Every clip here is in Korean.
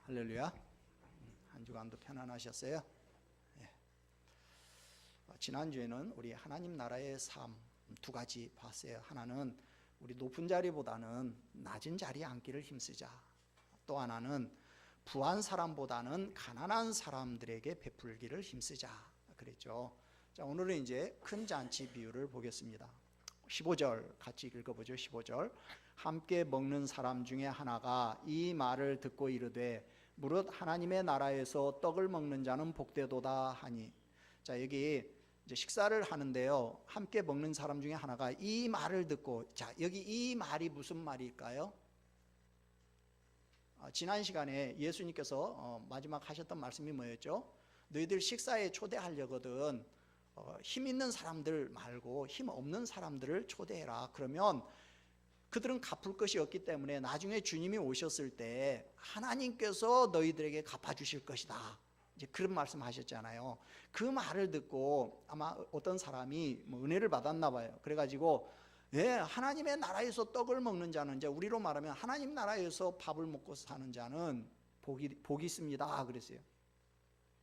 할렐루야. 한 주간도 편안하셨어요? 예. 지난주에는 우리 하나님 나라의 삶 두 가지 봤어요. 하나는 우리 높은 자리보다는 낮은 자리에 앉기를 힘쓰자. 또 하나는 부한 사람보다는 가난한 사람들에게 베풀기를 힘쓰자 그랬죠. 자, 오늘은 이제 큰 잔치 비유를 보겠습니다. 15절 같이 읽어보죠. 15절. 함께 먹는 사람 중에 하나가 이 말을 듣고 이르되 무릇 하나님의 나라에서 떡을 먹는 자는 복되도다 하니. 자, 여기 이제 식사를 하는데요, 함께 먹는 사람 중에 하나가 이 말을 듣고, 자, 여기 이 말이 무슨 말일까요? 지난 시간에 예수님께서 마지막 하셨던 말씀이 뭐였죠? 너희들 식사에 초대하려거든 힘 있는 사람들 말고 힘 없는 사람들을 초대해라. 그러면 그들은 갚을 것이 없기 때문에 나중에 주님이 오셨을 때 하나님께서 너희들에게 갚아주실 것이다. 이제 그런 말씀 하셨잖아요. 그 말을 듣고 아마 어떤 사람이 은혜를 받았나 봐요. 그래가지고 예, 하나님의 나라에서 떡을 먹는 자는, 이제 우리로 말하면 하나님 나라에서 밥을 먹고 사는 자는 복이 있습니다 그랬어요.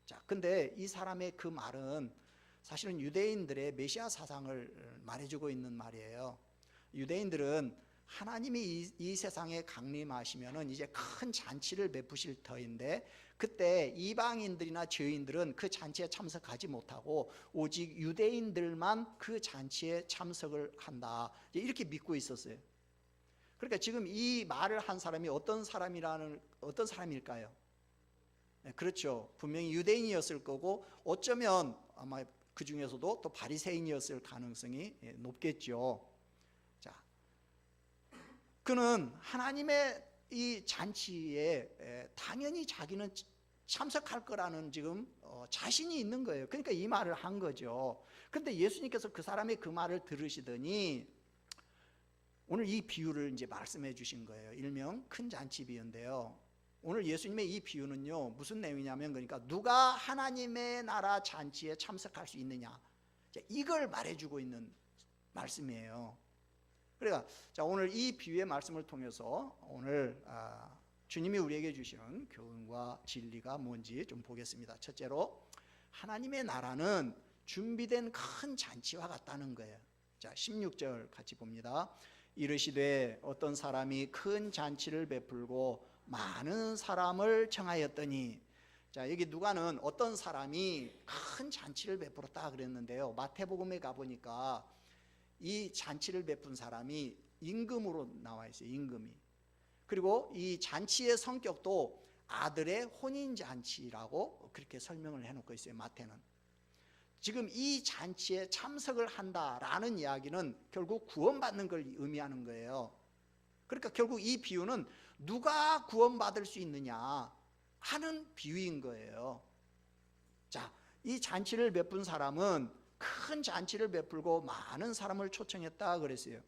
자, 근데 이 사람의 그 말은 사실은 유대인들의 메시아 사상을 말해주고 있는 말이에요. 유대인들은 하나님이 이 세상에 강림하시면은 이제 큰 잔치를 베푸실 터인데, 그때 이방인들이나 죄인들은 그 잔치에 참석하지 못하고 오직 유대인들만 그 잔치에 참석을 한다, 이렇게 믿고 있었어요. 그러니까 지금 이 말을 한 사람이 어떤 사람일까요? 네, 그렇죠. 분명히 유대인이었을 거고 어쩌면 아마 그 중에서도 또 바리새인이었을 가능성이 높겠죠. 자, 그는 하나님의 이 잔치에 당연히 자기는 참석할 거라는 지금 자신이 있는 거예요. 그러니까 이 말을 한 거죠. 그런데 예수님께서 그 사람의 그 말을 들으시더니 오늘 이 비유를 이제 말씀해 주신 거예요. 일명 큰 잔치 비유인데요. 오늘 예수님의 이 비유는요, 무슨 내용이냐면, 그러니까 누가 하나님의 나라 잔치에 참석할 수 있느냐, 이걸 말해주고 있는 말씀이에요. 그러니까 자, 오늘 이 비유의 말씀을 통해서 오늘 주님이 우리에게 주시는 교훈과 진리가 뭔지 좀 보겠습니다. 첫째로, 하나님의 나라는 준비된 큰 잔치와 같다는 거예요. 자, 16절 같이 봅니다. 이르시되 어떤 사람이 큰 잔치를 베풀고 많은 사람을 청하였더니. 자, 여기 누가는 어떤 사람이 큰 잔치를 베풀었다 그랬는데요, 마태복음에 가보니까 이 잔치를 베푼 사람이 임금으로 나와 있어요. 임금이. 그리고 이 잔치의 성격도 아들의 혼인잔치라고 그렇게 설명을 해놓고 있어요, 마태는. 지금 이 잔치에 참석을 한다라는 이야기는 결국 구원받는 걸 의미하는 거예요. 그러니까 결국 이 비유는 누가 구원받을 수 있느냐 하는 비유인 거예요. 자, 이 잔치를 베푼 사람은 큰 잔치를 베풀고 많은 사람을 초청했다 그랬어요.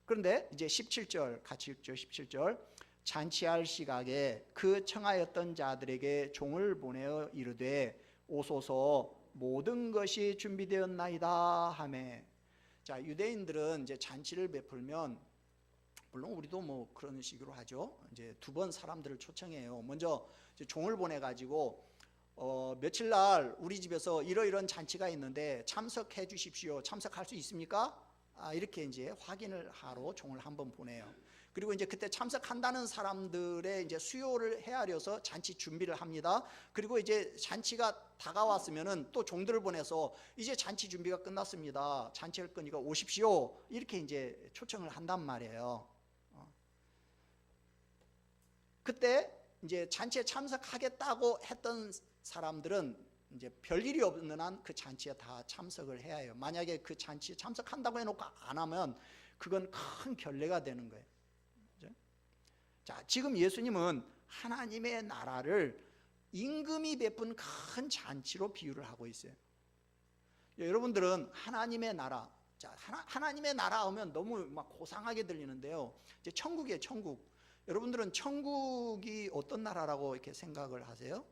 그런데 이제 17절 같이 읽죠. 17절. 잔치할 시각에 그 청하였던 자들에게 종을 보내어 이르되 오소서 모든 것이 준비되었나이다 하매. 자, 유대인들은 이제 잔치를 베풀면, 물론 우리도 뭐 그런 식으로 하죠. 이제 두 번 사람들을 초청해요. 먼저 이제 종을 보내 가지고 며칠 날 우리 집에서 이러이러한 잔치가 있는데 참석해 주십시오. 참석할 수 있습니까? 이렇게 이제 확인을 하러 종을 한번 보내요. 그리고 이제 그때 참석한다는 사람들의 이제 수요를 헤아려서 잔치 준비를 합니다. 그리고 이제 잔치가 다가왔으면은 또 종들을 보내서 이제 잔치 준비가 끝났습니다. 잔치할 거니까 오십시오. 이렇게 이제 초청을 한단 말이에요. 그때 이제 잔치에 참석하겠다고 했던 사람들은 이제 별일이 없는 한 그 잔치에 다 참석을 해야 해요. 만약에 그 잔치에 참석한다고 해놓고 안 하면 그건 큰 결례가 되는 거예요. 그죠? 자, 지금 예수님은 하나님의 나라를 임금이 베푼 큰 잔치로 비유를 하고 있어요. 여러분들은 하나님의 나라, 자, 하나님의 나라 하면 너무 막 고상하게 들리는데요, 이제 천국이에요, 천국. 여러분들은 천국이 어떤 나라라고 이렇게 생각을 하세요?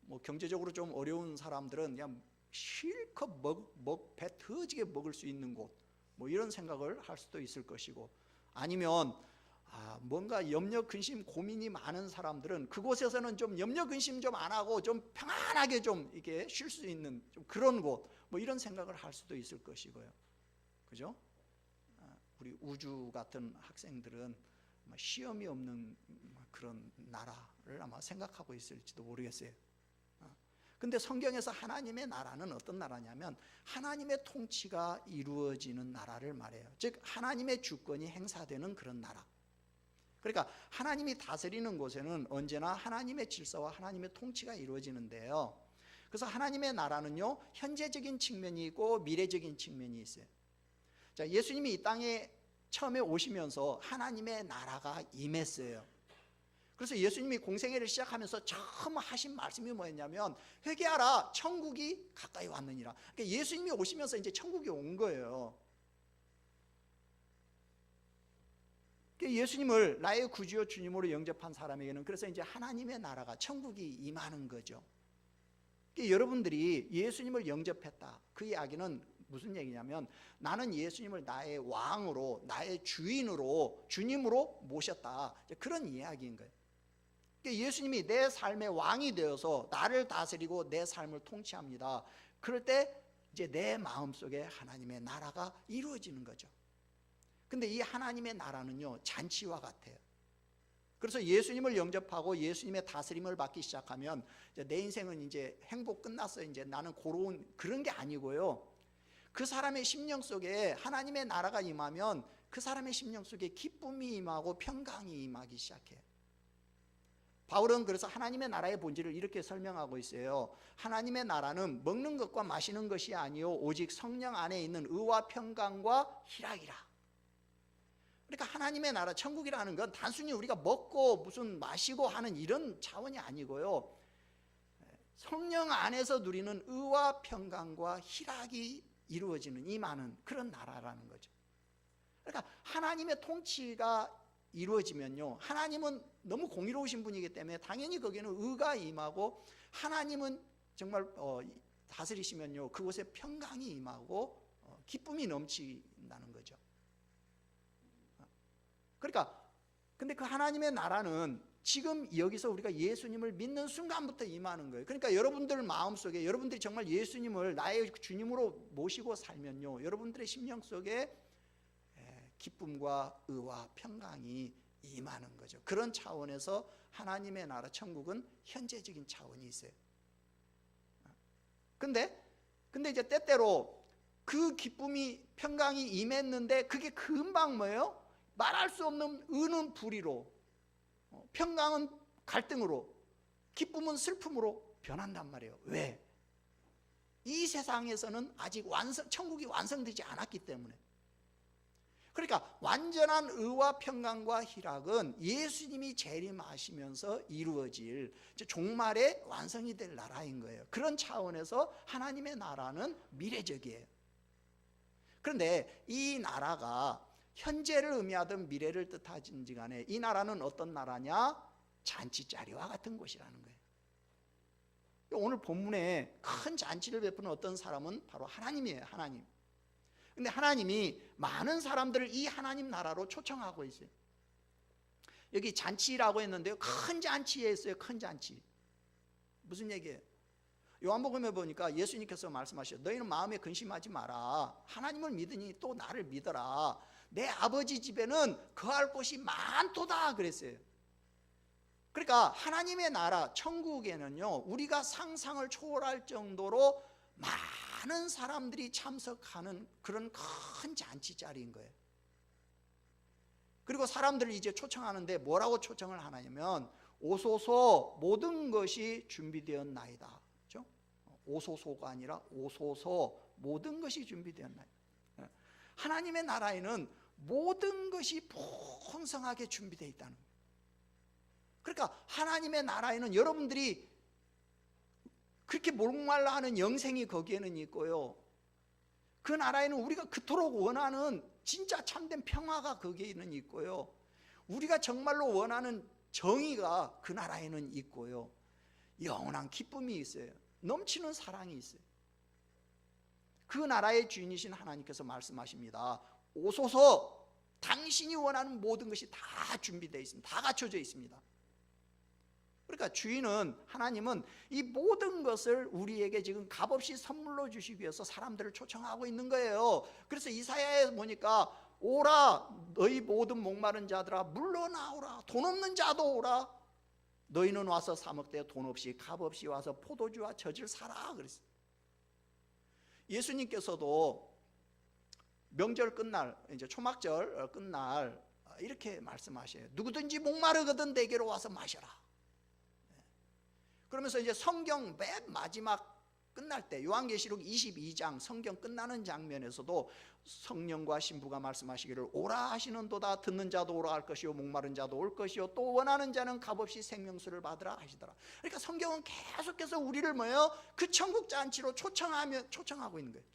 뭐 경제적으로 좀 어려운 사람들은 그냥 실컷 배 터지게 먹을 수 있는 곳, 뭐 이런 생각을 할 수도 있을 것이고, 아니면 뭔가 염려, 근심, 고민이 많은 사람들은 그곳에서는 좀 염려, 근심 좀 안 하고 좀 평안하게 좀 이렇게 쉴 수 있는 좀 그런 곳, 뭐 이런 생각을 할 수도 있을 것이고요. 그죠? 우리 우주 같은 학생들은 시험이 없는 그런 나라를 아마 생각하고 있을지도 모르겠어요. 근데 성경에서 하나님의 나라는 어떤 나라냐면 하나님의 통치가 이루어지는 나라를 말해요. 즉 하나님의 주권이 행사되는 그런 나라. 그러니까 하나님이 다스리는 곳에는 언제나 하나님의 질서와 하나님의 통치가 이루어지는데요. 그래서 하나님의 나라는요, 현재적인 측면이 있고 미래적인 측면이 있어요. 자, 예수님이 이 땅에 처음에 오시면서 하나님의 나라가 임했어요. 그래서 예수님이 공생애를 시작하면서 처음 하신 말씀이 뭐였냐면 회개하라, 천국이 가까이 왔느니라. 그러니까 예수님이 오시면서 이제 천국이 온 거예요. 예수님을 나의 구주요 주님으로 영접한 사람에게는 그래서 이제 하나님의 나라가, 천국이 임하는 거죠. 여러분들이 예수님을 영접했다, 그 이야기는 무슨 얘기냐면 나는 예수님을 나의 왕으로, 나의 주인으로, 주님으로 모셨다, 그런 이야기인 거예요. 예수님이 내 삶의 왕이 되어서 나를 다스리고 내 삶을 통치합니다. 그럴 때 이제 내 마음속에 하나님의 나라가 이루어지는 거죠. 근데 이 하나님의 나라는요, 잔치와 같아요. 그래서 예수님을 영접하고 예수님의 다스림을 받기 시작하면 이제 내 인생은 이제 행복 끝났어요, 이제 나는 고로운, 그런 게 아니고요. 그 사람의 심령 속에 하나님의 나라가 임하면 그 사람의 심령 속에 기쁨이 임하고 평강이 임하기 시작해요. 바울은 그래서 하나님의 나라의 본질을 이렇게 설명하고 있어요. 하나님의 나라는 먹는 것과 마시는 것이 아니요 오직 성령 안에 있는 의와 평강과 희락이라. 그러니까 하나님의 나라, 천국이라는 건 단순히 우리가 먹고 무슨 마시고 하는 이런 차원이 아니고요, 성령 안에서 누리는 의와 평강과 희락이 이루어지는, 임하는 그런 나라라는 거죠. 그러니까 하나님의 통치가 이루어지면요, 하나님은 너무 공의로우신 분이기 때문에 당연히 거기에는 의가 임하고, 하나님은 정말 다스리시면요 그곳에 평강이 임하고 기쁨이 넘친다는 거죠. 그러니까 근데 그 하나님의 나라는 지금 여기서 우리가 예수님을 믿는 순간부터 임하는 거예요. 그러니까 여러분들 마음속에, 여러분들이 정말 예수님을 나의 주님으로 모시고 살면요, 여러분들의 심령 속에 기쁨과 의와 평강이 임하는 거죠. 그런 차원에서 하나님의 나라, 천국은 현재적인 차원이 있어요. 근데 이제 때때로 그 기쁨이, 평강이 임했는데 그게 금방 뭐예요? 말할 수 없는 의는 불의로, 평강은 갈등으로, 기쁨은 슬픔으로 변한단 말이에요. 왜? 이 세상에서는 아직 천국이 완성되지 않았기 때문에. 그러니까 완전한 의와 평강과 희락은 예수님이 재림하시면서 이루어질 종말의 완성이 될 나라인 거예요. 그런 차원에서 하나님의 나라는 미래적이에요. 그런데 이 나라가 현재를 의미하든 미래를 뜻하든지 간에 이 나라는 어떤 나라냐? 잔치자리와 같은 곳이라는 거예요. 오늘 본문에 큰 잔치를 베푸는 어떤 사람은 바로 하나님이에요. 하나님. 근데 하나님이 많은 사람들을 이 하나님 나라로 초청하고 있어요. 여기 잔치라고 했는데요, 큰 잔치에 있어요. 큰 잔치. 무슨 얘기예요? 요한복음에 보니까 예수님께서 말씀하셔요. 너희는 마음에 근심하지 마라. 하나님을 믿으니 또 나를 믿어라. 내 아버지 집에는 거할 곳이 많도다 그랬어요. 그러니까 하나님의 나라, 천국에는요, 우리가 상상을 초월할 정도로 많은 사람들이 참석하는 그런 큰 잔치 자리인 거예요. 그리고 사람들을 이제 초청하는데 뭐라고 초청을 하냐면 오소서, 모든 것이 준비되었나이다. 그렇죠? 오소서가 아니라 오소서, 모든 것이 준비되었나이다. 하나님의 나라에는 모든 것이 풍성하게 준비되어 있다는 거예요. 그러니까 하나님의 나라에는 여러분들이 그렇게 목말라 하는 영생이 거기에는 있고요, 그 나라에는 우리가 그토록 원하는 진짜 참된 평화가 거기에는 있고요, 우리가 정말로 원하는 정의가 그 나라에는 있고요, 영원한 기쁨이 있어요. 넘치는 사랑이 있어요. 그 나라의 주인이신 하나님께서 말씀하십니다. 오소서, 당신이 원하는 모든 것이 다 준비되어 있습니다. 다 갖춰져 있습니다. 그러니까 주인은, 하나님은 이 모든 것을 우리에게 지금 값없이 선물로 주시기 위해서 사람들을 초청하고 있는 거예요. 그래서 이사야에 보니까 오라 너희 모든 목마른 자들아 물러나오라, 돈 없는 자도 오라, 너희는 와서 사 먹되 돈 없이 값없이 와서 포도주와 젖을 사라 그랬어요. 예수님께서도 명절 끝날, 이제 초막절 끝날 이렇게 말씀하셔요. 누구든지 목마르거든 내게로 와서 마셔라. 그러면서 이제 성경 맨 마지막 끝날 때 요한계시록 22장 성경 끝나는 장면에서도 성령과 신부가 말씀하시기를 오라 하시는도다. 듣는 자도 오라 할 것이요 목마른 자도 올 것이요 또 원하는 자는 값없이 생명수를 받으라 하시더라. 그러니까 성경은 계속해서 우리를 뭐예요? 그 천국 잔치로 초청하고 있는 거예요.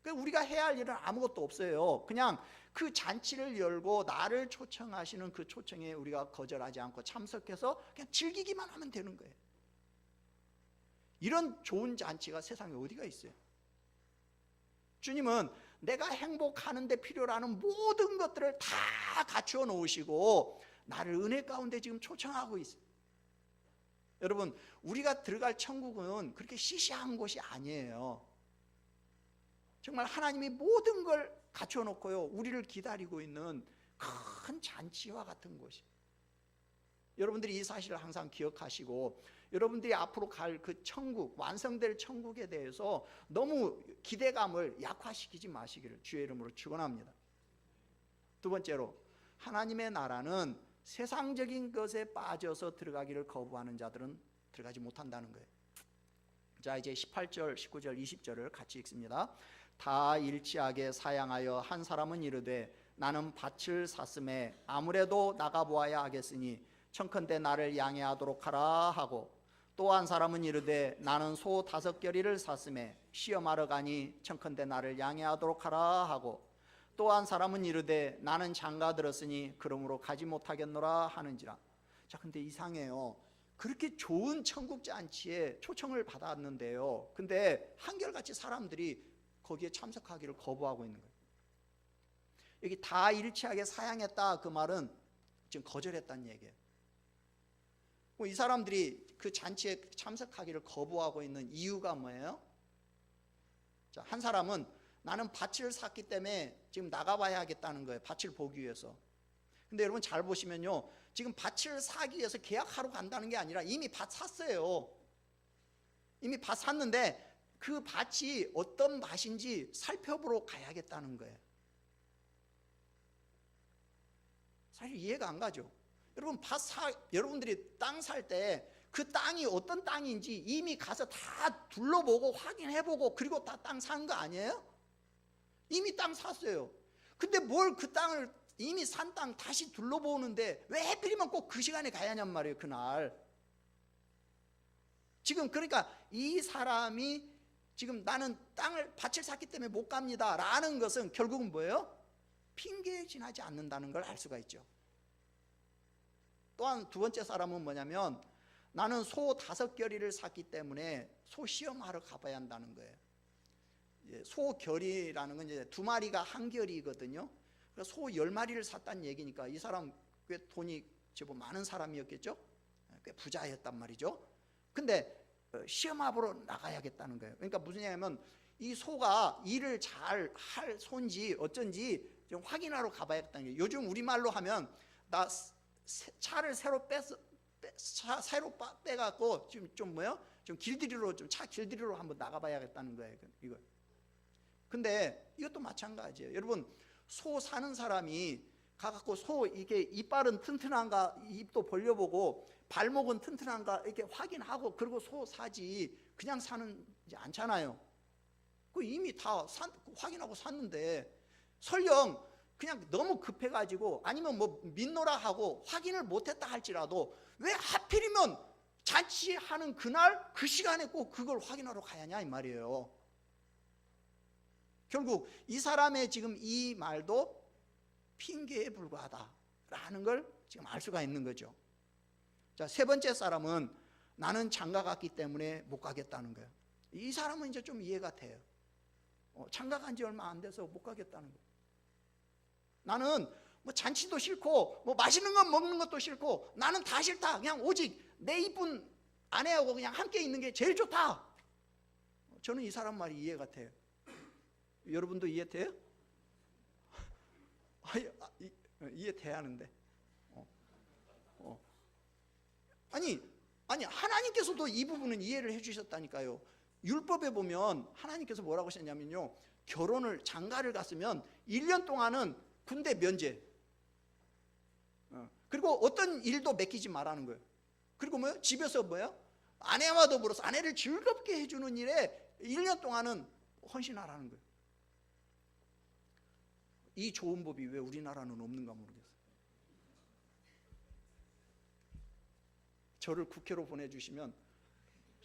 그러니까 우리가 해야 할 일은 아무것도 없어요. 그냥 그 잔치를 열고 나를 초청하시는 그 초청에 우리가 거절하지 않고 참석해서 그냥 즐기기만 하면 되는 거예요. 이런 좋은 잔치가 세상에 어디가 있어요? 주님은 내가 행복하는 데 필요로 하는 모든 것들을 다 갖추어 놓으시고 나를 은혜 가운데 지금 초청하고 있어요. 여러분, 우리가 들어갈 천국은 그렇게 시시한 곳이 아니에요. 정말 하나님이 모든 걸 갖춰 놓고요 우리를 기다리고 있는 큰 잔치와 같은 곳이. 여러분들이 이 사실을 항상 기억하시고 여러분들이 앞으로 갈 그 천국, 완성될 천국에 대해서 너무 기대감을 약화시키지 마시기를 주의 이름으로 축원합니다. 두 번째로, 하나님의 나라는 세상적인 것에 빠져서 들어가기를 거부하는 자들은 들어가지 못한다는 거예요. 자, 이제 18절, 19절, 20절을 같이 읽습니다. 다 일치하게 사양하여 한 사람은 이르되 나는 밭을 샀음에 아무래도 나가보아야 하겠으니 청컨대 나를 양해하도록 하라 하고, 또 한 사람은 이르되 나는 소 5겨리를 샀음에 시험하러 가니 청컨대 나를 양해하도록 하라 하고, 또 한 사람은 이르되 나는 장가 들었으니 그러므로 가지 못하겠노라 하는지라. 자, 근데 이상해요. 그렇게 좋은 천국 잔치에 초청을 받았는데요 근데 한결같이 사람들이 거기에 참석하기를 거부하고 있는 거예요. 여기 다 일치하게 사양했다 그 말은 지금 거절했다는 얘기예요. 이 사람들이 그 잔치에 참석하기를 거부하고 있는 이유가 뭐예요? 자, 한 사람은 나는 밭을 샀기 때문에 지금 나가봐야 하겠다는 거예요. 밭을 보기 위해서. 근데 여러분 잘 보시면요 지금 밭을 사기 위해서 계약하러 간다는 게 아니라 이미 밭 샀어요. 이미 밭 샀는데 그 밭이 어떤 밭인지 살펴보러 가야겠다는 거예요. 사실 이해가 안 가죠. 여러분 여러분들이 땅 살 때 그 땅이 어떤 땅인지 이미 가서 다 둘러보고 확인해보고 그리고 다 땅 산 거 아니에요? 이미 땅 샀어요. 근데 뭘 그 땅을 이미 산 땅 다시 둘러보는데 왜 하필이면 꼭 그 시간에 가야 하냔 말이에요. 그날 지금 그러니까 이 사람이 지금 나는 밭을 샀기 때문에 못 갑니다 라는 것은 결국은 뭐예요? 핑계에 지나지 않는다는 걸 알 수가 있죠. 또한 두 번째 사람은 뭐냐면 나는 소 5겨리를 샀기 때문에 소 시험하러 가봐야 한다는 거예요. 소 겨리라는 건 이제 2마리가 한 겨리거든요. 그래서 소 10마리를 샀다는 얘기니까 이 사람 꽤 돈이 제법 많은 사람이었겠죠. 꽤 부자였단 말이죠. 근데 시험하러 나가야겠다는 거예요. 그러니까 무슨 얘기냐면 이 소가 일을 잘 할 소인지 어쩐지 좀 확인하러 가봐야겠다는 거예요. 요즘 우리말로 하면 나 차를 새로 빼갖고 좀 뭐요? 좀 길들이로 차 길들이로 한번 나가봐야겠다는 거예요. 이거. 근데 이것도 마찬가지예요. 여러분 소 사는 사람이 가갖고 소 이게 이빨은 튼튼한가 입도 벌려보고 발목은 튼튼한가 이렇게 확인하고 그리고 소 사지 그냥 사는 않잖아요. 그 이미 다 확인하고 샀는데 설령 그냥 너무 급해가지고 아니면 뭐 믿노라 하고 확인을 못했다 할지라도 왜 하필이면 잔치하는 그날 그 시간에 꼭 그걸 확인하러 가야 하냐 이 말이에요. 결국 이 사람의 지금 이 말도 핑계에 불과하다라는 걸 지금 알 수가 있는 거죠. 자, 세 번째 사람은 나는 장가 갔기 때문에 못 가겠다는 거예요. 이 사람은 이제 좀 이해가 돼요. 장가 간 지 얼마 안 돼서 못 가겠다는 거예요. 나는 뭐 잔치도 싫고 뭐 맛있는 거 먹는 것도 싫고 나는 다 싫다. 그냥 오직 내 이쁜 아내하고 그냥 함께 있는 게 제일 좋다. 저는 이 사람 말이 이해가 돼요. 여러분도 이해돼요? 이해돼야 하는데. 아니 하나님께서도 이 부분은 이해를 해주셨다니까요. 율법에 보면 하나님께서 뭐라고 하셨냐면요, 결혼을 장가를 갔으면 1년 동안은 군대 면제, 그리고 어떤 일도 맡기지 말라는 거예요. 그리고 뭐요? 집에서 뭐요? 아내와 더불어서 아내를 즐겁게 해주는 일에 1년 동안은 헌신하라는 거예요. 이 좋은 법이 왜 우리나라는 없는가 모르겠어요. 저를 국회로 보내주시면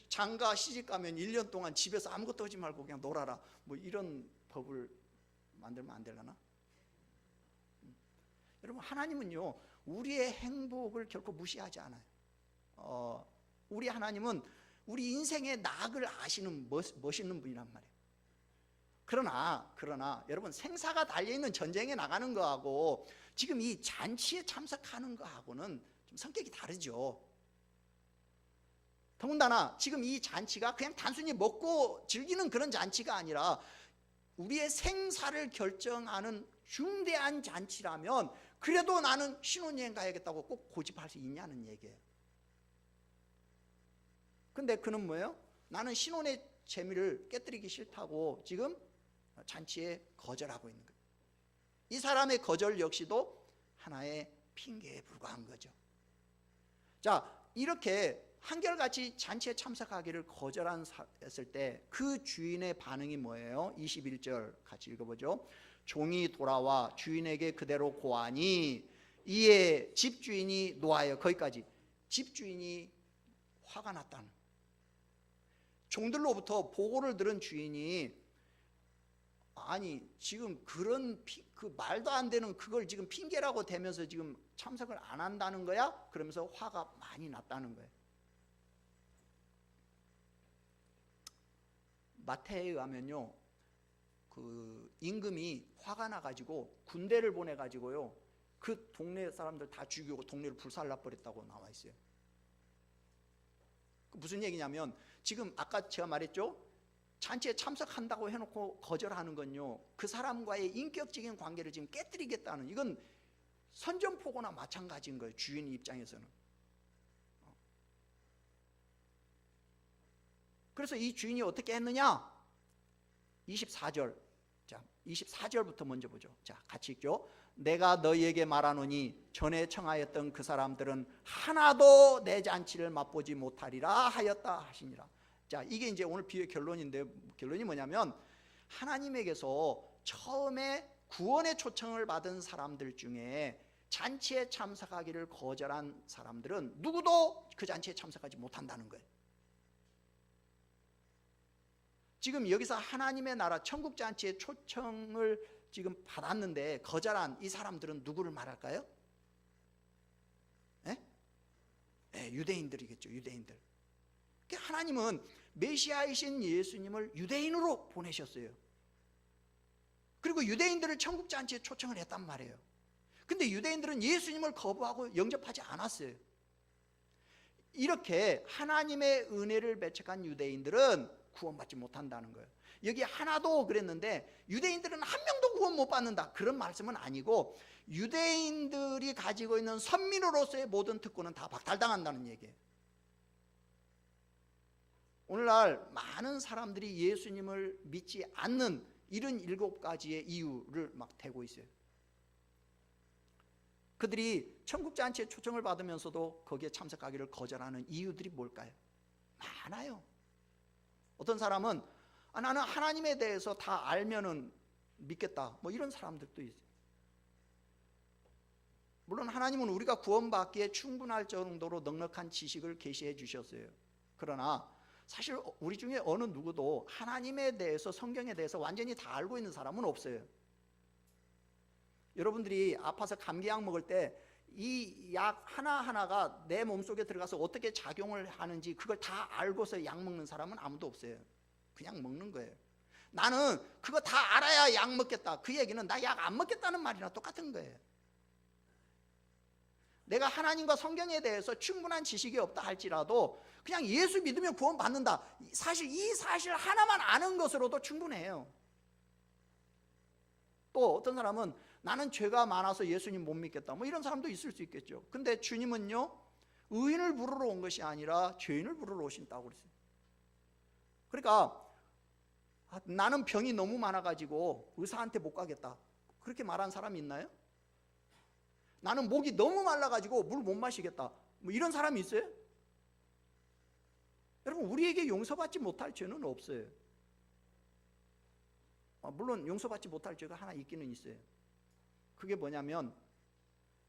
장가 시집 가면 1년 동안 집에서 아무것도 하지 말고 그냥 놀아라, 뭐 이런 법을 만들면 안 되려나? 여러분, 하나님은요 우리의 행복을 결코 무시하지 않아요. 우리 하나님은 우리 인생의 낙을 아시는 멋있는 분이란 말이에요. 그러나 여러분, 생사가 달려있는 전쟁에 나가는 거하고 지금 이 잔치에 참석하는 거하고는 좀 성격이 다르죠. 더군다나 지금 이 잔치가 그냥 단순히 먹고 즐기는 그런 잔치가 아니라 우리의 생사를 결정하는 중대한 잔치라면 그래도 나는 신혼여행 가야겠다고 꼭 고집할 수 있냐는 얘기예요. 근데 그는 뭐예요? 나는 신혼의 재미를 깨뜨리기 싫다고 지금 잔치에 거절하고 있는 거예요. 이 사람의 거절 역시도 하나의 핑계에 불과한 거죠. 자, 이렇게 한결같이 잔치에 참석하기를 거절했을 때 그 주인의 반응이 뭐예요? 21절 같이 읽어보죠. 종이 돌아와 주인에게 그대로 고하니 이에 집주인이 노하여, 거기까지. 집주인이 화가 났다는, 종들로부터 보고를 들은 주인이 아니 지금 그런 그 말도 안 되는 그걸 지금 핑계라고 대면서 지금 참석을 안 한다는 거야? 그러면서 화가 많이 났다는 거예요. 마태에 의하면요, 그 임금이 화가 나가지고 군대를 보내가지고요 그 동네 사람들 다 죽이고 동네를 불살라 버렸다고 나와 있어요. 무슨 얘기냐면 지금 아까 제가 말했죠, 잔치에 참석한다고 해놓고 거절하는 건요 그 사람과의 인격적인 관계를 지금 깨뜨리겠다는, 이건 선전포고나 마찬가지인 거예요. 주인 입장에서는. 그래서 이 주인이 어떻게 했느냐? 24절. 자, 24절부터 먼저 보죠. 자, 같이 읽죠. 내가 너희에게 말하노니 전에 청하였던 그 사람들은 하나도 내 잔치를 맛보지 못하리라 하였다 하시니라. 자, 이게 이제 오늘 비유의 결론인데, 결론이 뭐냐면 하나님에게서 처음에 구원의 초청을 받은 사람들 중에 잔치에 참석하기를 거절한 사람들은 누구도 그 잔치에 참석하지 못한다는 거예요. 지금 여기서 하나님의 나라 천국 잔치의 초청을 지금 받았는데 거절한 이 사람들은 누구를 말할까요? 유대인들이겠죠. 유대인들. 하나님은 메시아이신 예수님을 유대인으로 보내셨어요. 그리고 유대인들을 천국 잔치에 초청을 했단 말이에요. 근데 유대인들은 예수님을 거부하고 영접하지 않았어요. 이렇게 하나님의 은혜를 배척한 유대인들은 구원받지 못한다는 거예요. 여기 하나도 그랬는데 유대인들은 한 명도 구원 못 받는다, 그런 말씀은 아니고 유대인들이 가지고 있는 선민으로서의 모든 특권은 다 박탈당한다는 얘기예요. 오늘날 많은 사람들이 예수님을 믿지 않는 이런 7가지의 이유를 막 대고 있어요. 그들이 천국잔치에 초청을 받으면서도 거기에 참석하기를 거절하는 이유들이 뭘까요? 많아요. 어떤 사람은 나는 하나님에 대해서 다 알면은 믿겠다, 뭐 이런 사람들도 있어요. 물론 하나님은 우리가 구원받기에 충분할 정도로 넉넉한 지식을 계시해 주셨어요. 그러나 사실 우리 중에 어느 누구도 하나님에 대해서, 성경에 대해서 완전히 다 알고 있는 사람은 없어요. 여러분들이 아파서 감기약 먹을 때 이 약 하나하나가 내 몸속에 들어가서 어떻게 작용을 하는지 그걸 다 알고서 약 먹는 사람은 아무도 없어요. 그냥 먹는 거예요. 나는 그거 다 알아야 약 먹겠다. 그 얘기는 나 약 안 먹겠다는 말이나 똑같은 거예요. 내가 하나님과 성경에 대해서 충분한 지식이 없다 할지라도 그냥 예수 믿으면 구원 받는다. 사실 이 사실 하나만 아는 것으로도 충분해요. 또 어떤 사람은 나는 죄가 많아서 예수님 못 믿겠다. 뭐 이런 사람도 있을 수 있겠죠. 근데 주님은요, 의인을 부르러 온 것이 아니라 죄인을 부르러 오신다고 그랬어요. 그러니까 나는 병이 너무 많아가지고 의사한테 못 가겠다. 그렇게 말한 사람이 있나요? 나는 목이 너무 말라가지고 물 못 마시겠다. 뭐 이런 사람이 있어요? 여러분, 우리에게 용서받지 못할 죄는 없어요. 물론 용서받지 못할 죄가 하나 있기는 있어요. 그게 뭐냐면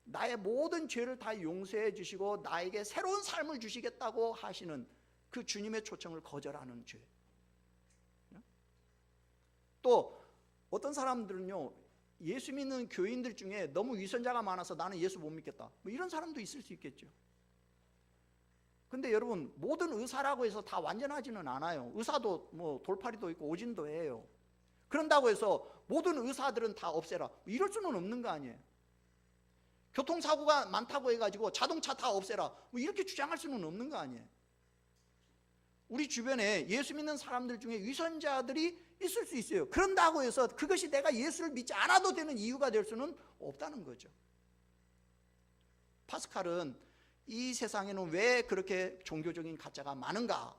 나의 모든 죄를 다 용서해 주시고 나에게 새로운 삶을 주시겠다고 하시는 그 주님의 초청을 거절하는 죄. 또 어떤 사람들은요, 예수 믿는 교인들 중에 너무 위선자가 많아서 나는 예수 못 믿겠다. 뭐 이런 사람도 있을 수 있겠죠. 근데 여러분, 모든 의사라고 해서 다 완전하지는 않아요. 의사도 뭐 돌팔이도 있고 오진도 해요. 그런다고 해서 모든 의사들은 다 없애라, 이럴 수는 없는 거 아니에요. 교통사고가 많다고 해가지고 자동차 다 없애라, 뭐 이렇게 주장할 수는 없는 거 아니에요. 우리 주변에 예수 믿는 사람들 중에 위선자들이 있을 수 있어요. 그런다고 해서 그것이 내가 예수를 믿지 않아도 되는 이유가 될 수는 없다는 거죠. 파스칼은 이 세상에는 왜 그렇게 종교적인 가짜가 많은가?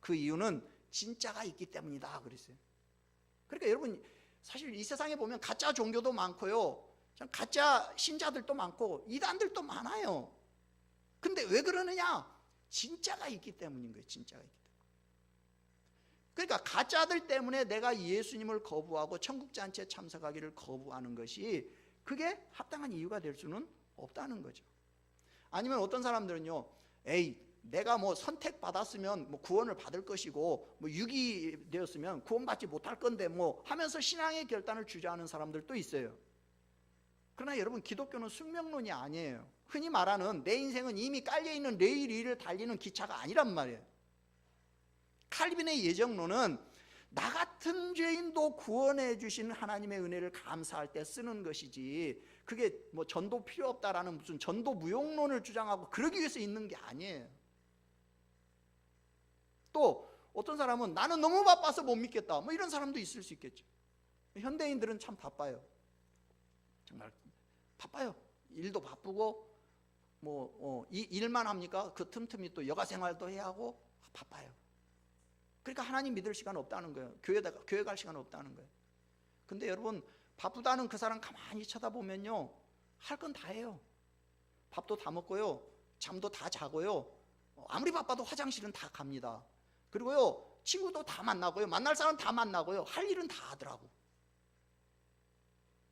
그 이유는 진짜가 있기 때문이다 그랬어요. 그러니까 여러분, 사실 이 세상에 보면 가짜 종교도 많고요, 가짜 신자들도 많고 이단들도 많아요. 근데 왜 그러느냐? 진짜가 있기 때문인 거예요. 진짜가 있기 때문에. 그러니까 가짜들 때문에 내가 예수님을 거부하고 천국잔치에 참석하기를 거부하는 것이 그게 합당한 이유가 될 수는 없다는 거죠. 아니면 어떤 사람들은요, 에이, 내가 뭐 선택받았으면 뭐 구원을 받을 것이고 뭐 육이 되었으면 구원받지 못할 건데 뭐 하면서 신앙의 결단을 주저하는 사람들도 있어요. 그러나 여러분, 기독교는 숙명론이 아니에요. 흔히 말하는 내 인생은 이미 깔려있는 레일 위를 달리는 기차가 아니란 말이에요. 칼빈의 예정론은 나 같은 죄인도 구원해 주신 하나님의 은혜를 감사할 때 쓰는 것이지, 그게 뭐 전도 필요 없다라는 무슨 전도 무용론을 주장하고 그러기 위해서 있는 게 아니에요. 또 어떤 사람은 나는 너무 바빠서 못 믿겠다, 뭐 이런 사람도 있을 수 있겠죠. 현대인들은 참 바빠요. 정말 바빠요. 일도 바쁘고 이 일만 합니까? 그 틈틈이 또 여가 생활도 해야 하고 바빠요. 그러니까 하나님 믿을 시간 없다는 거예요. 교회 갈 시간 없다는 거예요. 근데 여러분, 바쁘다는 그 사람 가만히 쳐다보면요, 할 건 다 해요. 밥도 다 먹고요, 잠도 다 자고요, 아무리 바빠도 화장실은 다 갑니다. 그리고요, 친구도 다 만나고요, 만날 사람 다 만나고요, 할 일은 다 하더라고.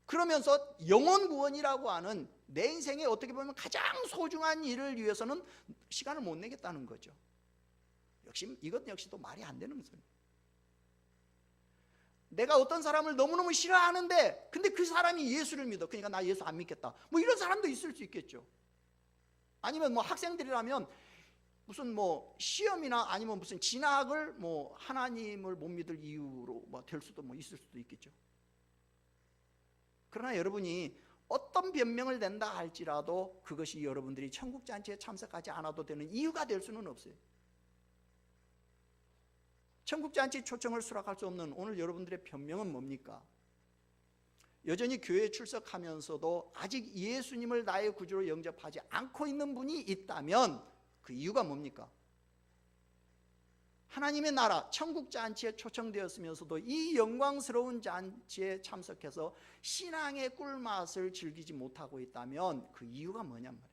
그러면서 영혼 구원이라고 하는 내 인생에 어떻게 보면 가장 소중한 일을 위해서는 시간을 못 내겠다는 거죠. 이것 역시도 말이 안 되는 소리예요. 내가 어떤 사람을 너무너무 싫어하는데 근데 그 사람이 예수를 믿어. 그러니까 나 예수 안 믿겠다, 뭐 이런 사람도 있을 수 있겠죠. 아니면 뭐 학생들이라면 무슨 뭐 시험이나 아니면 무슨 진학을 뭐 하나님을 못 믿을 이유로 뭐 될 수도 뭐 있을 수도 있겠죠. 그러나 여러분이 어떤 변명을 댄다 할지라도 그것이 여러분들이 천국잔치에 참석하지 않아도 되는 이유가 될 수는 없어요. 천국잔치 초청을 수락할 수 없는 오늘 여러분들의 변명은 뭡니까? 여전히 교회에 출석하면서도 아직 예수님을 나의 구주로 영접하지 않고 있는 분이 있다면 그 이유가 뭡니까? 하나님의 나라 천국잔치에 초청되었으면서도 이 영광스러운 잔치에 참석해서 신앙의 꿀맛을 즐기지 못하고 있다면 그 이유가 뭐냔 말이에요.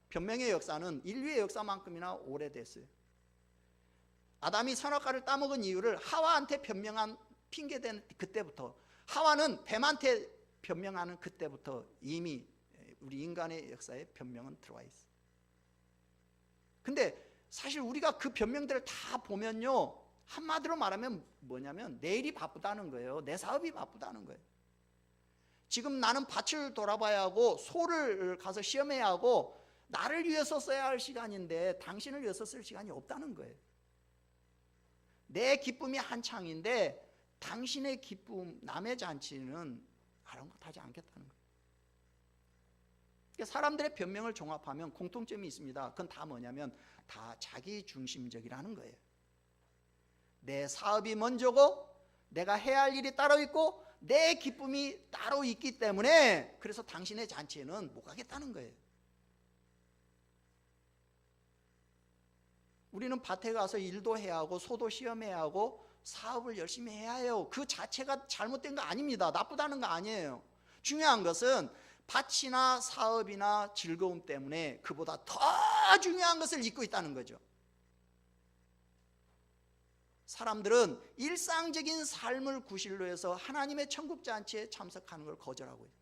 변명의 역사는 인류의 역사만큼이나 오래됐어요. 아담이 선악과를 따먹은 이유를 하와한테 변명한 핑계댄 그때부터, 하와는 뱀한테 변명하는 그때부터 이미 우리 인간의 역사에 변명은 들어와 있어요. 근데 사실 우리가 그 변명들을 다 보면요, 한마디로 말하면 뭐냐면 내일이 바쁘다는 거예요. 내 사업이 바쁘다는 거예요. 지금 나는 밭을 돌아봐야 하고 소를 가서 시험해야 하고 나를 위해서 써야 할 시간인데 당신을 위해서 쓸 시간이 없다는 거예요. 내 기쁨이 한창인데 당신의 기쁨, 남의 잔치는 아랑곳하지 않겠다는 거예요. 사람들의 변명을 종합하면 공통점이 있습니다. 그건 다 뭐냐면 다 자기 중심적이라는 거예요. 내 사업이 먼저고 내가 해야 할 일이 따로 있고 내 기쁨이 따로 있기 때문에 그래서 당신의 잔치에는 못 가겠다는 거예요. 우리는 밭에 가서 일도 해야 하고 소도 시험해야 하고 사업을 열심히 해야 해요. 그 자체가 잘못된 거 아닙니다. 나쁘다는 거 아니에요. 중요한 것은 밭이나 사업이나 즐거움 때문에 그보다 더 중요한 것을 잊고 있다는 거죠. 사람들은 일상적인 삶을 구실로 해서 하나님의 천국 잔치에 참석하는 걸 거절하고 있어요.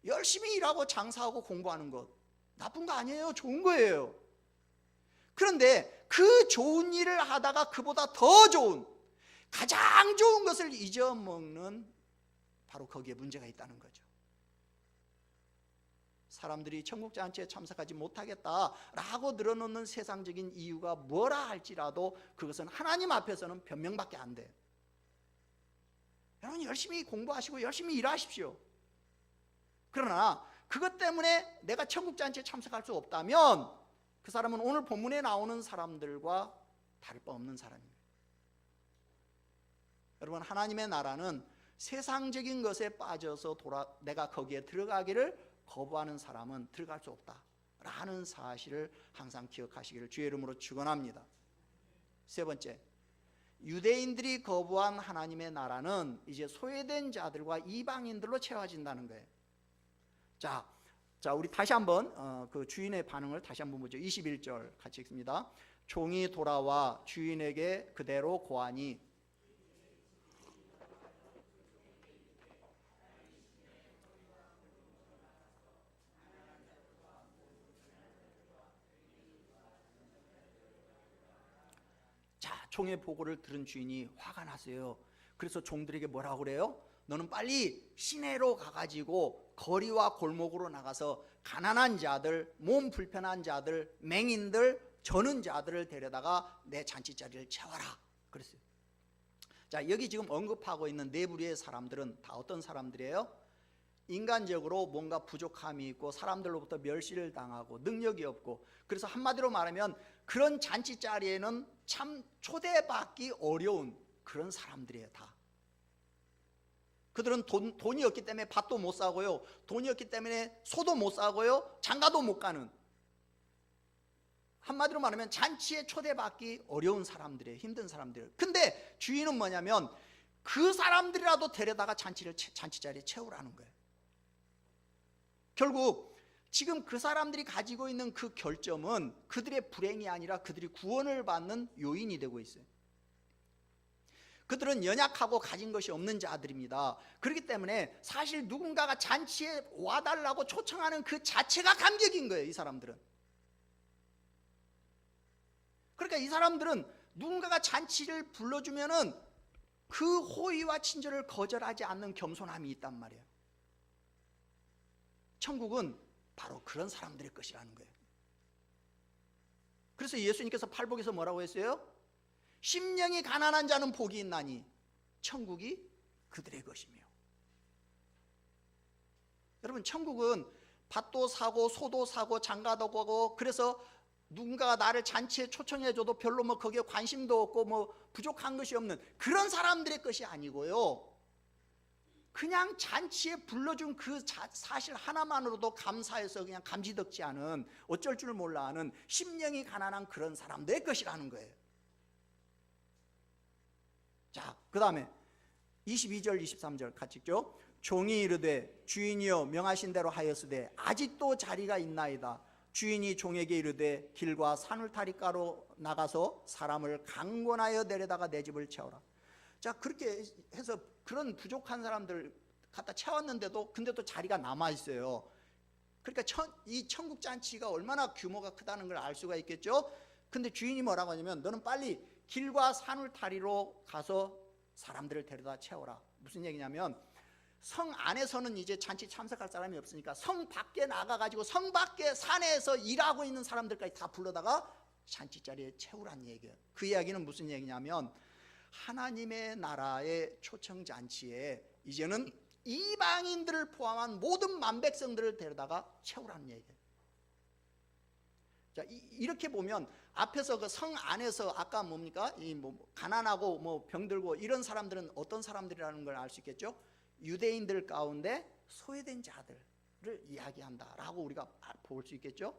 열심히 일하고 장사하고 공부하는 것 나쁜 거 아니에요. 좋은 거예요. 그런데 그 좋은 일을 하다가 그보다 더 좋은 가장 좋은 것을 잊어먹는 바로 거기에 문제가 있다는 거죠. 사람들이 천국 잔치에 참석하지 못하겠다라고 늘어놓는 세상적인 이유가 뭐라 할지라도 그것은 하나님 앞에서는 변명밖에 안 돼요. 여러분 열심히 공부하시고 열심히 일하십시오. 그러나 그것 때문에 내가 천국 잔치에 참석할 수 없다면 그 사람은 오늘 본문에 나오는 사람들과 다를 바 없는 사람입니다. 여러분 하나님의 나라는 세상적인 것에 빠져서 내가 거기에 들어가기를 거부하는 사람은 들어갈 수 없다라는 사실을 항상 기억하시기를 주의 이름으로 축원합니다. 세 번째, 유대인들이 거부한 하나님의 나라는 이제 소외된 자들과 이방인들로 채워진다는 거예요. 자, 우리 다시 한번 그 주인의 반응을 다시 한번 보죠. 21절 같이 읽습니다. 종이 돌아와 주인에게 그대로 고하니 종의 보고를 들은 주인이 화가 났어요. 그래서 종들에게 뭐라고 그래요? 너는 빨리 시내로 가가지고 거리와 골목으로 나가서 가난한 자들, 몸 불편한 자들, 맹인들, 저는 자들을 데려다가 내 잔치자리를 채워라 그랬어요. 자, 여기 지금 언급하고 있는 네 부류의 사람들은 다 어떤 사람들이에요? 인간적으로 뭔가 부족함이 있고 사람들로부터 멸시를 당하고 능력이 없고, 그래서 한마디로 말하면 그런 잔치자리에는 참 초대받기 어려운 그런 사람들이에요. 다 그들은 돈이 없기 때문에 밭도 못 사고요, 돈이 없기 때문에 소도 못 사고요, 장가도 못 가는, 한마디로 말하면 잔치에 초대받기 어려운 사람들이에요. 힘든 사람들. 근데 주인은 뭐냐면 그 사람들이라도 데려다가 잔치자리에 채우라는 거예요. 결국 지금 그 사람들이 가지고 있는 그 결점은 그들의 불행이 아니라 그들이 구원을 받는 요인이 되고 있어요. 그들은 연약하고 가진 것이 없는 자들입니다. 그렇기 때문에 사실 누군가가 잔치에 와달라고 초청하는 그 자체가 감격인 거예요. 이 사람들은. 그러니까 이 사람들은 누군가가 잔치를 불러주면은 그 호의와 친절을 거절하지 않는 겸손함이 있단 말이에요. 천국은 바로 그런 사람들의 것이라는 거예요. 그래서 예수님께서 팔복에서 뭐라고 했어요? 심령이 가난한 자는 복이 있나니 천국이 그들의 것이며. 여러분, 천국은 밭도 사고 소도 사고 장가도 가고, 그래서 누군가가 나를 잔치에 초청해줘도 별로 뭐 거기에 관심도 없고 뭐 부족한 것이 없는 그런 사람들의 것이 아니고요, 그냥 잔치에 불러준 그 사실 하나만으로도 감사해서 그냥 감지덕지 않은, 어쩔 줄 몰라 하는 심령이 가난한 그런 사람들의 것이라는 거예요. 자, 그 다음에 22절 23절 같이 읽죠. 종이 이르되 주인이여 명하신 대로 하였으되 아직도 자리가 있나이다. 주인이 종에게 이르되 길과 산울타리가로 나가서 사람을 강권하여 내려다가 내 집을 채워라. 자, 그렇게 해서 그런 부족한 사람들 갖다 채웠는데도 근데 또 자리가 남아 있어요. 그러니까 이 천국 잔치가 얼마나 규모가 크다는 걸 알 수가 있겠죠. 근데 주인이 뭐라고 하냐면 너는 빨리 길과 산울타리로 가서 사람들을 데려다 채워라. 무슨 얘기냐면 성 안에서는 이제 잔치 참석할 사람이 없으니까 성 밖에 나가가지고 성 밖에 산에서 일하고 있는 사람들까지 다 불러다가 잔치자리에 채우란 얘기예요. 그 이야기는 무슨 얘기냐면 하나님의 나라의 초청잔치에 이제는 이방인들을 포함한 모든 만백성들을 데려다가 채우라는 얘기예요. 자, 이렇게 보면 앞에서 그 성 안에서 아까 뭡니까? 가난하고 병들고 이런 사람들은 어떤 사람들이라는 걸 알 수 있겠죠? 유대인들 가운데 소외된 자들을 이야기한다라고 우리가 볼 수 있겠죠?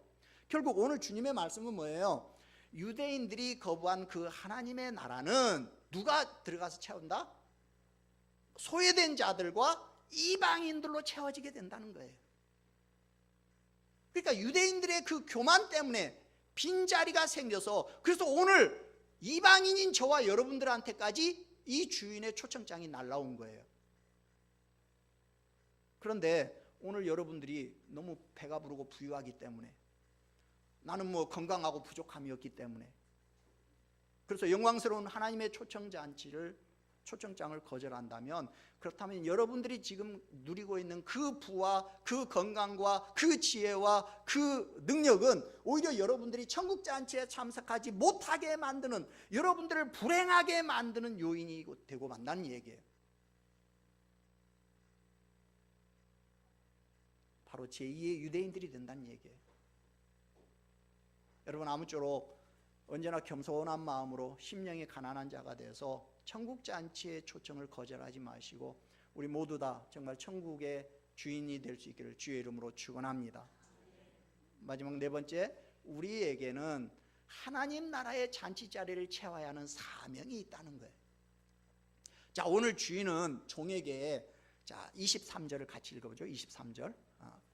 결국 오늘 주님의 말씀은 뭐예요? 유대인들이 거부한 그 하나님의 나라는 누가 들어가서 채운다? 소외된 자들과 이방인들로 채워지게 된다는 거예요. 그러니까 유대인들의 그 교만 때문에 빈자리가 생겨서 그래서 오늘 이방인인 저와 여러분들한테까지 이 주인의 초청장이 날라온 거예요. 그런데 오늘 여러분들이 너무 배가 부르고 부유하기 때문에 나는 건강하고 부족함이 없기 때문에 그래서 영광스러운 하나님의 초청장을 거절한다면 그렇다면 여러분들이 지금 누리고 있는 그 부와 그 건강과 그 지혜와 그 능력은 오히려 여러분들이 천국 잔치에 참석하지 못하게 만드는 여러분들을 불행하게 만드는 요인이 되고 만다는 얘기예요. 바로 제2의 유대인들이 된다는 얘기예요. 여러분 아무쪼록 언제나 겸손한 마음으로 심령이 가난한 자가 돼서 천국 잔치의 초청을 거절하지 마시고 우리 모두 다 정말 천국의 주인이 될 수 있기를 주의 이름으로 축원합니다. 마지막 네 번째, 우리에게는 하나님 나라의 잔치 자리를 채워야 하는 사명이 있다는 거예요. 자, 오늘 주인은 종에게 23절을 같이 읽어보죠. 23절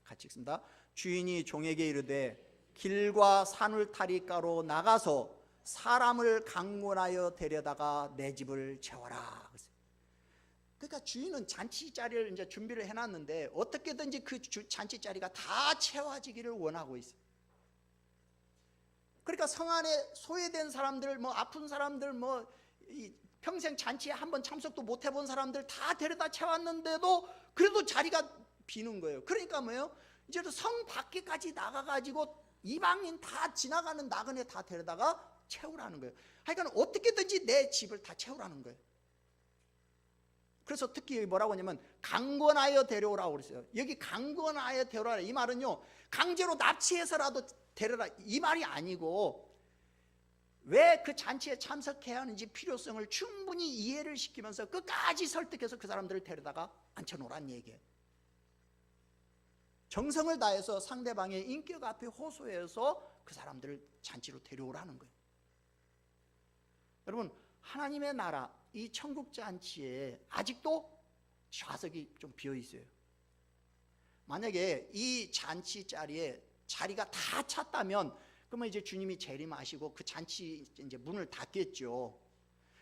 같이 읽습니다. 주인이 종에게 이르되 길과 산울타리가로 나가서 사람을 강권하여 데려다가 내 집을 채워라. 그러니까 주인은 잔치 자리를 이제 준비를 해놨는데 어떻게든지 그 잔치 자리가 다 채워지기를 원하고 있어요. 그러니까 성 안에 소외된 사람들, 아픈 사람들, 평생 잔치에 한번 참석도 못 해본 사람들 다 데려다 채웠는데도 그래도 자리가 비는 거예요. 그러니까 뭐예요? 이제 성 밖에까지 나가가지고 이방인 다 지나가는 나그네 다 데려다가 채우라는 거예요. 하여간 어떻게든지 내 집을 다 채우라는 거예요. 그래서 특히 뭐라고 하냐면 강권하여 데려오라고 그랬어요. 여기 강권하여 데려오라 이 말은요 강제로 납치해서라도 데려라 이 말이 아니고 왜 그 잔치에 참석해야 하는지 필요성을 충분히 이해를 시키면서 끝까지 설득해서 그 사람들을 데려다가 앉혀놓으란 얘기예요. 정성을 다해서 상대방의 인격 앞에 호소해서 그 사람들을 잔치로 데려오라는 거예요. 여러분 하나님의 나라 이 천국 잔치에 아직도 좌석이 좀 비어 있어요. 만약에 이 잔치 자리에 자리가 다 찼다면 그러면 이제 주님이 재림하시고 그 잔치 이제 문을 닫겠죠.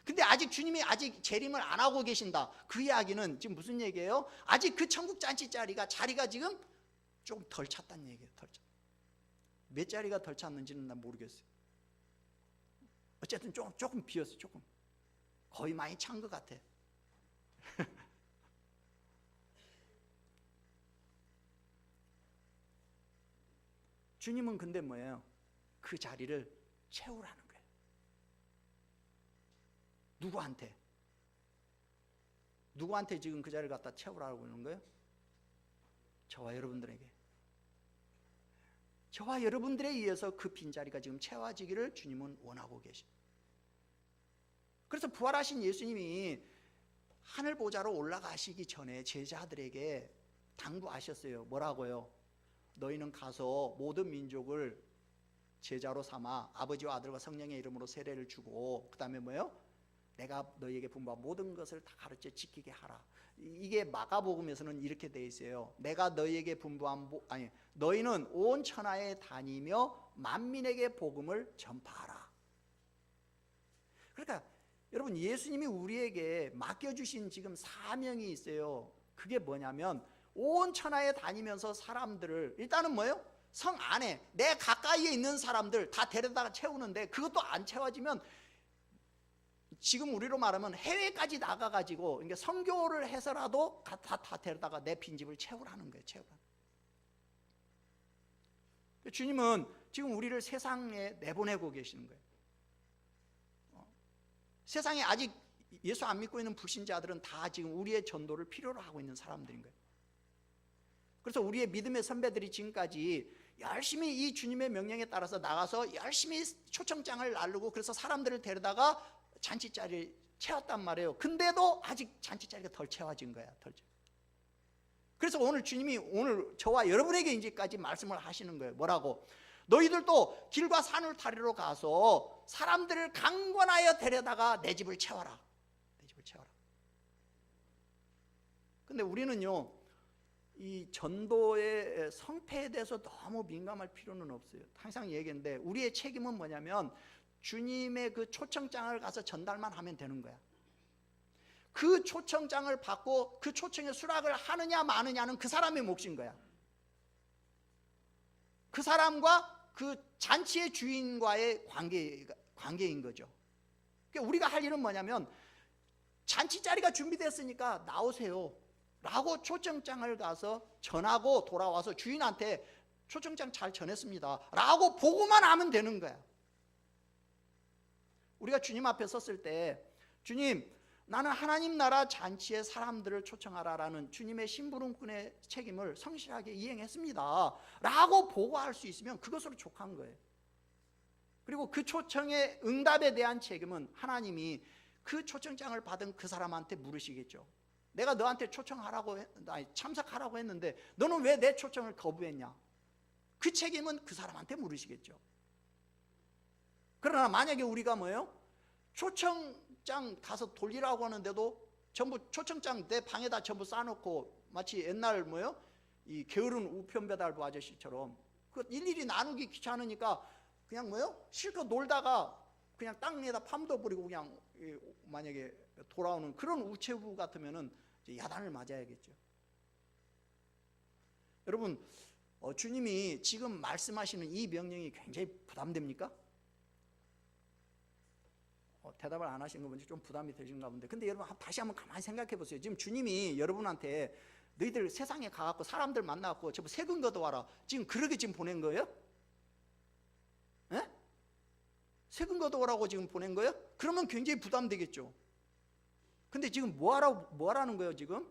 근데 아직 주님이 재림을 안 하고 계신다. 그 이야기는 지금 무슨 얘기예요? 아직 그 천국 잔치 자리가 지금 좀 덜 찼다는 얘기예요. 몇 자리가 덜 찼는지는 난 모르겠어요. 어쨌든 조금 비었어요. 조금 거의 많이 찬 것 같아. 주님은 근데 뭐예요? 그 자리를 채우라는 거예요. 누구한테 지금 그 자리를 갖다 채우라고 그러는 거예요? 저와 여러분들에게. 저와 여러분들에 의해서 그 빈자리가 지금 채워지기를 주님은 원하고 계십니다. 그래서 부활하신 예수님이 하늘 보좌로 올라가시기 전에 제자들에게 당부하셨어요. 뭐라고요? 너희는 가서 모든 민족을 제자로 삼아 아버지와 아들과 성령의 이름으로 세례를 주고 그 다음에 뭐예요? 내가 너희에게 분부한 모든 것을 다 가르쳐 지키게 하라. 이게 마가복음에서는 이렇게 돼 있어요. 내가 너희에게 분부한 너희는 온 천하에 다니며 만민에게 복음을 전파하라. 그러니까 여러분 예수님이 우리에게 맡겨주신 지금 사명이 있어요. 그게 뭐냐면 온 천하에 다니면서 사람들을 일단은 뭐예요? 성 안에 내 가까이에 있는 사람들 다 데려다가 채우는데 그것도 안 채워지면 지금 우리로 말하면 해외까지 나가가지고 그러니까 선교를 해서라도 다 데려다가 내 빈집을 채우라는 거예요. 주님은 지금 우리를 세상에 내보내고 계시는 거예요. 세상에 아직 예수 안 믿고 있는 불신자들은 다 지금 우리의 전도를 필요로 하고 있는 사람들인 거예요. 그래서 우리의 믿음의 선배들이 지금까지 열심히 이 주님의 명령에 따라서 나가서 열심히 초청장을 나르고 그래서 사람들을 데려다가 잔치자리를 채웠단 말이에요. 근데도 아직 잔치자리가 덜 채워진 거야. 그래서 오늘 주님이 오늘 저와 여러분에게 이제까지 말씀을 하시는 거예요. 뭐라고? 너희들도 길과 산을 타리로 가서 사람들을 강권하여 데려다가 내 집을 채워라. 내 집을 채워라. 근데 우리는요, 이 전도의 성패에 대해서 너무 민감할 필요는 없어요. 항상 얘기했는데 우리의 책임은 뭐냐면 주님의 그 초청장을 가서 전달만 하면 되는 거야. 그 초청장을 받고 그 초청에 수락을 하느냐 마느냐는 그 사람의 몫인 거야. 그 사람과 그 잔치의 주인과의 관계인 거죠. 그러니까 우리가 할 일은 뭐냐면 잔치 자리가 준비됐으니까 나오세요 라고 초청장을 가서 전하고 돌아와서 주인한테 초청장 잘 전했습니다 라고 보고만 하면 되는 거야. 우리가 주님 앞에 섰을 때 주님, 나는 하나님 나라 잔치에 사람들을 초청하라라는 주님의 심부름꾼의 책임을 성실하게 이행했습니다 라고 보고할 수 있으면 그것으로 족한 거예요. 그리고 그 초청의 응답에 대한 책임은 하나님이 그 초청장을 받은 그 사람한테 물으시겠죠. 내가 너한테 참석하라고 했는데 너는 왜 내 초청을 거부했냐? 그 책임은 그 사람한테 물으시겠죠. 그러나 만약에 우리가 뭐예요? 초청장 가서 돌리라고 하는데도 전부 초청장 내 방에다 전부 싸놓고 마치 옛날 뭐예요? 이 게으른 우편배달부 아저씨처럼 그 일일이 나누기 귀찮으니까 그냥 뭐예요? 실컷 놀다가 그냥 땅에다 파묻어 버리고 그냥 만약에 돌아오는 그런 우체부 같으면은 야단을 맞아야겠죠. 여러분, 주님이 지금 말씀하시는 이 명령이 굉장히 부담됩니까? 대답을 안 하시는 거 보니 좀 부담이 되신가 본데, 근데 여러분 다시 한번 가만히 생각해 보세요. 지금 주님이 여러분한테 너희들 세상에 가갖고 사람들 만나갖고 저 세금 걷어와라, 지금 그러게 지금 보낸 거예요? 에? 세금 걷어오라고 지금 보낸 거예요? 그러면 굉장히 부담되겠죠. 근데 지금 뭐 하라는 거예요 지금?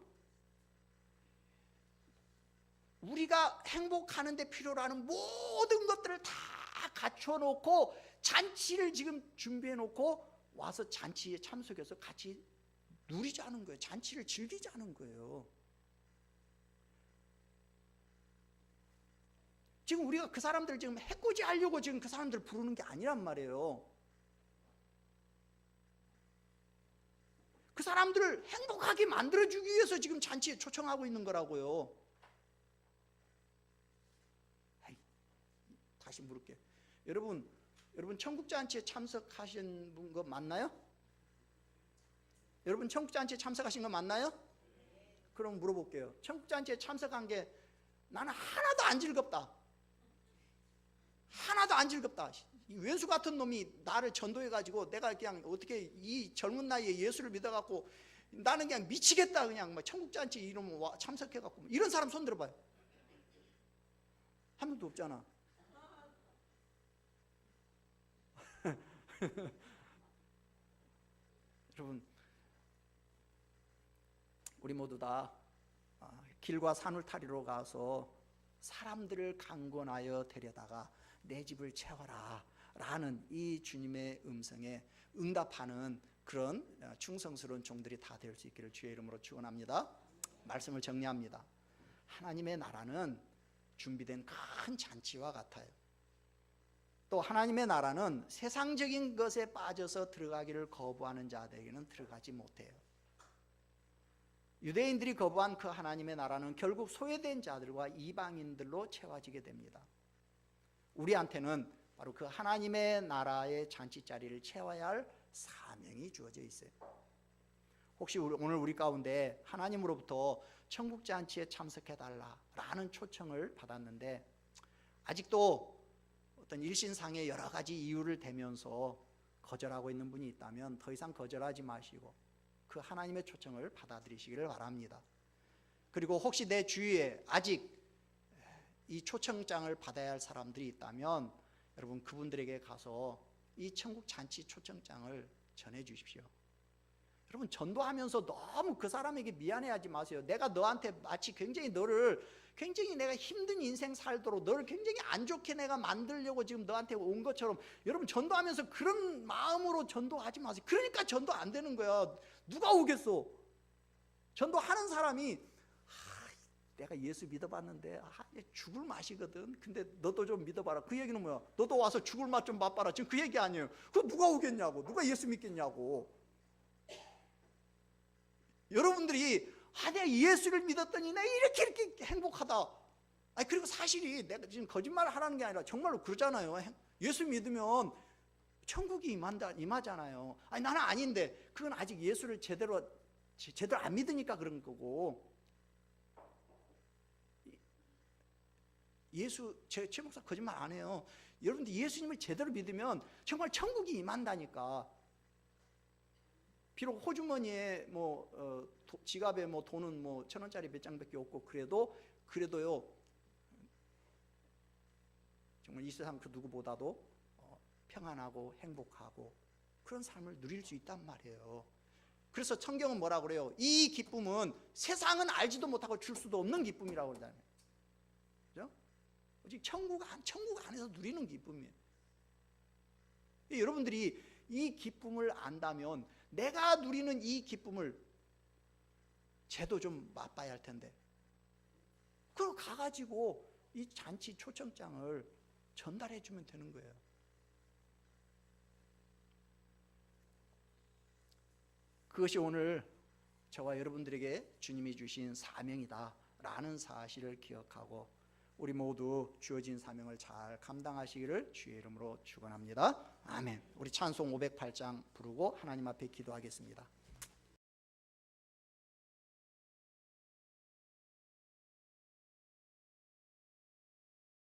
우리가 행복하는 데 필요로 하는 모든 것들을 다 갖춰놓고 잔치를 지금 준비해놓고 와서 잔치에 참석해서 같이 누리자는 거예요. 잔치를 즐기자는 거예요. 지금 우리가 그 사람들 지금 해코지 하려고 지금 그 사람들 부르는 게 아니란 말이에요. 그 사람들을 행복하게 만들어주기 위해서 지금 잔치에 초청하고 있는 거라고요. 다시 물을게요. 여러분 천국잔치에 참석하신 거 맞나요? 여러분 천국잔치에 참석하신 거 맞나요? 그럼 물어볼게요. 천국잔치에 참석한 게 나는 하나도 안 즐겁다. 하나도 안 즐겁다. 이 왼수 같은 놈이 나를 전도해가지고 내가 그냥 어떻게 이 젊은 나이에 예수를 믿어갖고 나는 그냥 미치겠다. 그냥 막 천국잔치 이러면 참석해갖고 이런 사람 손 들어봐요. 한 명도 없잖아. 여러분, 우리 모두 다 길과 산을 타리로 가서 사람들을 강권하여 데려다가 내 집을 채워라 라는 이 주님의 음성에 응답하는 그런 충성스러운 종들이 다 될 수 있기를 주의 이름으로 축원합니다. 말씀을 정리합니다. 하나님의 나라는 준비된 큰 잔치와 같아요. 또 하나님의 나라는 세상적인 것에 빠져서 들어가기를 거부하는 자들에게는 들어가지 못해요. 유대인들이 거부한 그 하나님의 나라는 결국 소외된 자들과 이방인들로 채워지게 됩니다. 우리한테는 바로 그 하나님의 나라의 잔치자리를 채워야 할 사명이 주어져 있어요. 혹시 오늘 우리 가운데 하나님으로부터 천국잔치에 참석해달라라는 초청을 받았는데 아직도 어떤 일신상의 여러 가지 이유를 대면서 거절하고 있는 분이 있다면 더 이상 거절하지 마시고 그 하나님의 초청을 받아들이시기를 바랍니다. 그리고 혹시 내 주위에 아직 이 초청장을 받아야 할 사람들이 있다면 여러분 그분들에게 가서 이 천국 잔치 초청장을 전해 주십시오. 여러분 전도하면서 너무 그 사람에게 미안해하지 마세요. 내가 너한테 마치 굉장히 내가 힘든 인생 살도록 너를 굉장히 안 좋게 내가 만들려고 지금 너한테 온 것처럼, 여러분 전도하면서 그런 마음으로 전도하지 마세요. 그러니까 전도 안 되는 거야. 누가 오겠어? 전도하는 사람이 내가 예수 믿어봤는데 죽을 맛이거든. 근데 너도 좀 믿어봐라. 그 얘기는 뭐야? 너도 와서 죽을 맛 좀 맛봐라. 지금 그 얘기 아니에요. 그거 누가 오겠냐고. 누가 예수 믿겠냐고. 여러분들이 내가 예수를 믿었더니 내가 이렇게 행복하다. 그리고 사실이 내가 지금 거짓말을 하라는 게 아니라 정말로 그러잖아요. 예수 믿으면 천국이 임하잖아요. 나는 아닌데 그건 아직 예수를 제대로 안 믿으니까 그런 거고. 최 목사 거짓말 안 해요. 여러분들 예수님을 제대로 믿으면 정말 천국이 임한다니까. 비록 호주머니에 지갑에 돈은 1,000원짜리 몇 장밖에 없고 그래도요 정말 이 세상 그 누구보다도 평안하고 행복하고 그런 삶을 누릴 수 있단 말이에요. 그래서 성경은 뭐라 그래요? 이 기쁨은 세상은 알지도 못하고 줄 수도 없는 기쁨이라고 그러잖아요. 그죠? 오직 천국 안에서 누리는 기쁨이에요. 여러분들이 이 기쁨을 안다면 내가 누리는 이 기쁨을 쟤도 좀 맛봐야 할 텐데, 그걸 가가지고 이 잔치 초청장을 전달해 주면 되는 거예요. 그것이 오늘 저와 여러분들에게 주님이 주신 사명이다 라는 사실을 기억하고 우리 모두 주어진 사명을 잘 감당하시기를 주의 이름으로 축원합니다. 아멘. 우리 찬송 508장 부르고 하나님 앞에 기도하겠습니다.